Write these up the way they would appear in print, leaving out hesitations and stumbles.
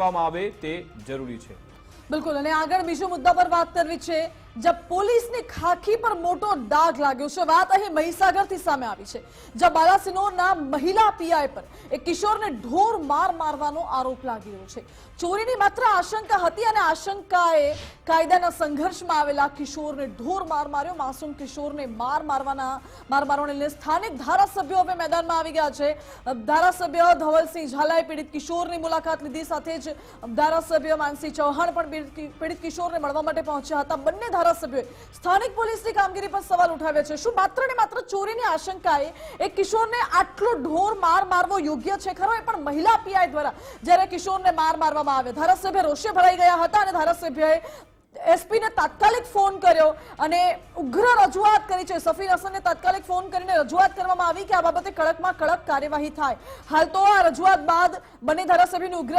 આવે તે જરૂરી છે। બિલકુલ અને આગળ બીજો મુદ્દા પર વાત કરવી છે जब પોલીસની ખાખી પર મોટો દાગ લાગ્યો છે। વાત અહીં મહીસાગરથી સામે આવી છે, જ્યાં બાલાસિનોરના મહિલા પીઆઈ પર એક કિશોરને ઢોર માર મારવાનો આરોપ લાગી રહ્યો છે। ચોરીની માત્ર આશંકા હતી અને આશંકાએ કાયદાના સંઘર્ષમાં આવેલા કિશોરને ઢોર માર માર્યો। માસૂમ કિશોરને માર મારવાને લઈને સ્થાનિક ધારાસભ્યો હવે મેદાનમાં આવી ગયા છે। ધારાસભ્ય ધવલસિંહ ઝાલાએ પીડિત કિશોરની મુલાકાત લીધી, સાથે જ ધારાસભ્ય માનસિંહ ચૌહાણ પણ પીડિત કિશોરને મળવા માટે પહોંચ્યા હતા। બંને ધારાસભ્યોએ સ્થાનિક પોલીસની કામગીરી પર સવાલ ઉઠાવ્યા છે। શું માત્ર ને માત્ર ચોરીની આશંકાએ એક કિશોરને આટલો ઢોર માર મારવો યોગ્ય છે ખરો? એ પણ મહિલા પીઆઈ દ્વારા જ્યારે કિશોરને માર મારવામાં આવ્યો, ધારાસભ્ય રોષે ભરાઈ ગયા હતા અને ધારાસભ્યએ એસપી ને તાત્કાલિક ફોન કર્યો અને ઉગ્ર રજૂઆત કરી છે। સફીર હસનને તાત્કાલિક ફોન કરીને રજૂઆત કરવામાં આવી કે આ બાબતે કડકમાં કડક કાર્યવાહી થાય। હાલ તો આ રજૂઆત બાદ બંને ધારાસભ્યોની ઉગ્ર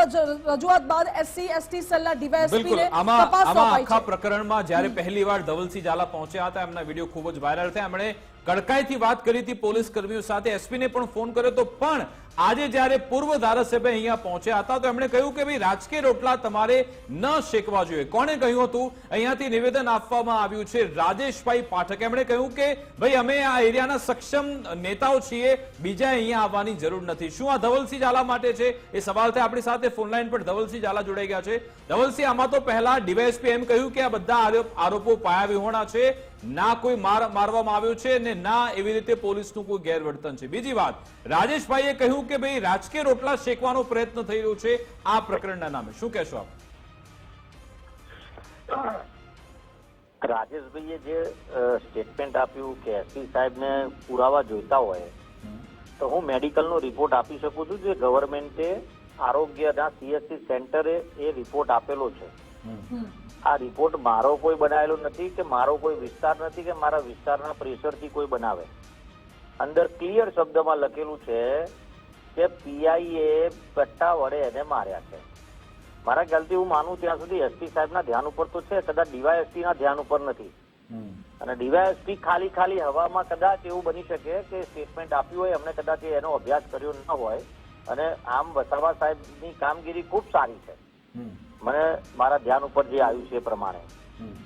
રજૂઆત બાદ એસસી એસટી સેલના ડીવાયએસપી ને તપાસ સોંપાઈ છે। આખા પ્રકરણમાં જ્યારે પહેલીવાર ધવલસિંહ ઝાલા પહોંચ્યા હતા, એમના વિડીયો ખૂબ જ વાયરલ થયા। એમણે કડકાઈથી વાત કરી હતી પોલીસ કર્મીઓ સાથે, એસપીને પણ ફોન કર્યો તો પણ આજે જ્યારે પૂર્વ ધારાસભ્ય અહીંયા પહોંચ્યા હતા તો એમણે કહ્યું કે ભાઈ રાજકીય રોટલા તમારે ન શેકવા જોઈએ। કોણે કહ્યું હતું? અહીંયાથી નિવેદન આપવામાં આવ્યું છે રાજેશભાઈ પાઠક। એમણે કહ્યું કે ભાઈ અમે આ એરિયાના સક્ષમ નેતાઓ છીએ, બીજા અહીંયા આવવાની જરૂર નથી। શું આ ધવલસિંહ ઝાલા માટે છે? એ સવાલ થાય। આપણી સાથે ફોનલાઈન પર ધવલસિંહ ઝાલા જોડાઈ ગયા છે। ધવલસિંહ, આમાં તો પહેલા ડીવાયએસપી એમ કહ્યું કે આ બધા આરોપો પાયા વિહોણા છે, ના કોઈ મારવામાં આવ્યો છે ને ના એવી રીતે પોલીસનું કોઈ ગેરવર્તન છે। બીજી વાત, રાજેશભાઈએ કહ્યું કે ભાઈ રાજકીય રોટલા શેકવાનો પ્રયત્ન થઈ રહ્યો છે આ પ્રકરણના નામે। શું કહેશો આપ? રાજેશભાઈએ જે સ્ટેટમેન્ટ આપ્યું કે એસપી સાહેબને પુરાવા જોઈતા હોય તો હું મેડિકલનો રિપોર્ટ આપી શકું છું, જે ગવર્મેન્ટે આરોગ્યના સીએસસી સેન્ટરે એ રિપોર્ટ આપેલો છે। આ રિપોર્ટ મારો કોઈ બનાવેલો નથી કે મારો કોઈ વિસ્તાર નથી કે મારા વિસ્તારના પ્રેશરથી કોઈ બનાવે। અંદર ક્લિયર શબ્દમાં લખેલું છે કે પીઆઈએ પટ્ટા વડે એને માર્યા છે। મારા ખ્યાલથી હું માનું ત્યાં સુધી એસપી સાહેબના ધ્યાન ઉપર તો છે, કદાચ ડીવાયએસપી ના ધ્યાન ઉપર નથી। અને ડીવાયએસપી ખાલી હવામાં કદાચ એવું બની શકે કે સ્ટેટમેન્ટ આપ્યું હોય, અમને કદાચ એનો અભ્યાસ કર્યો ન હોય। અને આમ વસાવા સાહેબની કામગીરી ખૂબ સારી છે, મને મારા ધ્યાન ઉપર જે આવ્યું છે એ પ્રમાણે।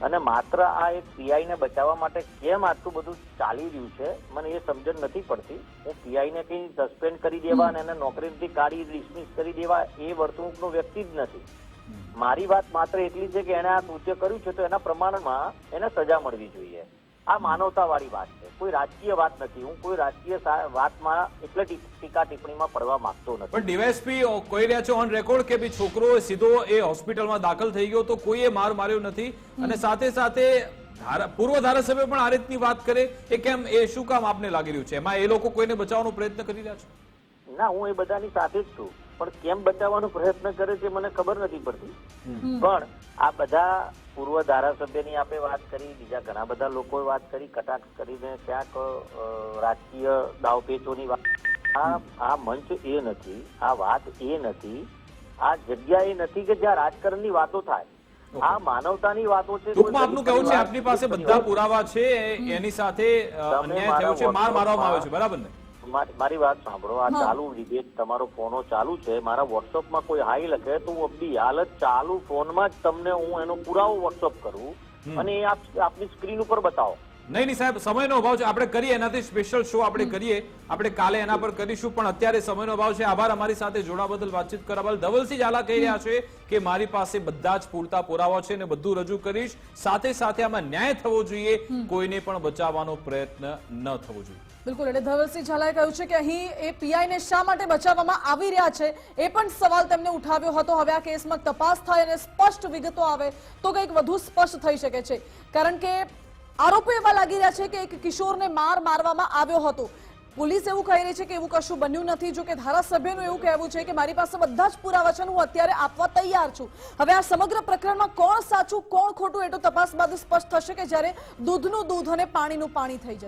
અને માત્ર આ એક પીઆઈ ને બચાવવા માટે કેમ આટલું બધું ચાલી રહ્યું છે મને એ સમજણ નથી પડતી। હું પીઆઈ ને કઈ સસ્પેન્ડ કરી દેવા અને એને નોકરીથી કાઢી ડિસમિસ કરી દેવા એ વર્તણૂકનો વ્યક્તિ જ નથી। મારી વાત માત્ર એટલી છે કે એને આ કૃત્ય કર્યું છે તો એના પ્રમાણમાં એને સજા મળવી જોઈએ। આ માનવતાવાળી વાત છે, કોઈ રાજકીય વાત નથી। હું કોઈ રાજકીય વાતમાં એટલે ટીકા ટિપ્પણીમાં પડવા માંગતો નથી। પણ ડીવાયએસપી કહી રહ્યા છે ઓન રેકોર્ડ કે ભાઈ છોકરો સીધો એ હોસ્પિટલમાં દાખલ થઈ ગયો તો કોઈએ માર માર્યો નથી। અને સાથે સાથે પૂર્વ ધારાસભ્ય પણ આ રીતની વાત કરે એ કેમ, એ શું કામ આપને લાગી રહ્યું છે? એમાં એ લોકો કોઈને બચાવવાનો પ્રયત્ન કરી રહ્યા છે? ના, હું એ બધાની સાથે જ છું, પણ કેમ બચાવવાનો પ્રયત્ન કરે છે મને ખબર નથી પડતી। પણ આ બધા પૂર્વ ધારાસભ્યની આપણે વાત કરી, બીજા ઘણા બધા લોકોએ વાત કરી, કટાક્ષ કરીને ક્યાંક રાજકીય દાવપેચોની વાત। આ મંચ એ નથી, આ વાત એ નથી, આ જગ્યા એ નથી કે જ્યાં રાજકારણની વાતો થાય। આ માનવતાની વાતો છે। ટૂંકમાં આપનું કહેવું છે આપની પાસે બધા પુરાવા છે, એની સાથે અન્યાય થયો છે, માર મારવામાં આવ્યો છે, બરાબર ને? મારી વાત સાંભળો, આ ચાલુ ડિબેટ તમારો ફોનો ચાલુ છે, મારા વોટ્સઅપમાં કોઈ હાઈ લખે તો હું અબી હાલત ચાલુ ફોનમાં જ તમને હું એનો પુરાવો વોટ્સઅપ કરું અને એ આપની સ્ક્રીન ઉપર બતાવો। નહીં સાહેબ, સમયનો અભાવ છે, આપણે કરીએ એનાથી સ્પેશિયલ શો આપણે કરીએ, આપણે કાલે એના પર કરીશું, પણ અત્યારે સમયનો અભાવ છે। આભાર અમારી સાથે જોડાવા બદલ, વાતચીત કરવા બદલ। ધવલસિંહ ઝાલા કહી રહ્યા છે કે મારી પાસે બધા જ પૂરતા પુરાવા છે અને બધું રજૂ કરીશ, સાથે સાથે આમાં ન્યાય થવો જોઈએ, કોઈને પણ બચાવવાનો પ્રયત્ન ન થવો જોઈએ। બિલકુલ, એટલે ધવલસિંહ ઝાલાએ કહ્યું છે કે અહીં એ પીઆઈને શા માટે બચાવવામાં આવી રહ્યા છે એ પણ સવાલ તેમને ઉઠાવ્યો હતો। હવે આ કેસમાં તપાસ થાય અને સ્પષ્ટ વિગતો આવે તો કંઈક વધુ સ્પષ્ટ થઈ શકે છે, કારણ કે આરોપો એવા લાગી રહ્યા છે કે એક કિશોરને મારવામાં આવ્યો હતો। પોલીસ એવું કહી રહી છે કે એવું કશું બન્યું નથી। જો કે ધારાસભ્યનું એવું કહેવું છે કે મારી પાસે બધા જ પુરાવા છે, હું અત્યારે આપવા તૈયાર છું। હવે આ સમગ્ર પ્રકરણમાં કોણ સાચું કોણ ખોટું એ તો તપાસ બાદ સ્પષ્ટ થશે કે જ્યારે દૂધનું દૂધ અને પાણીનું પાણી થઈ જશે।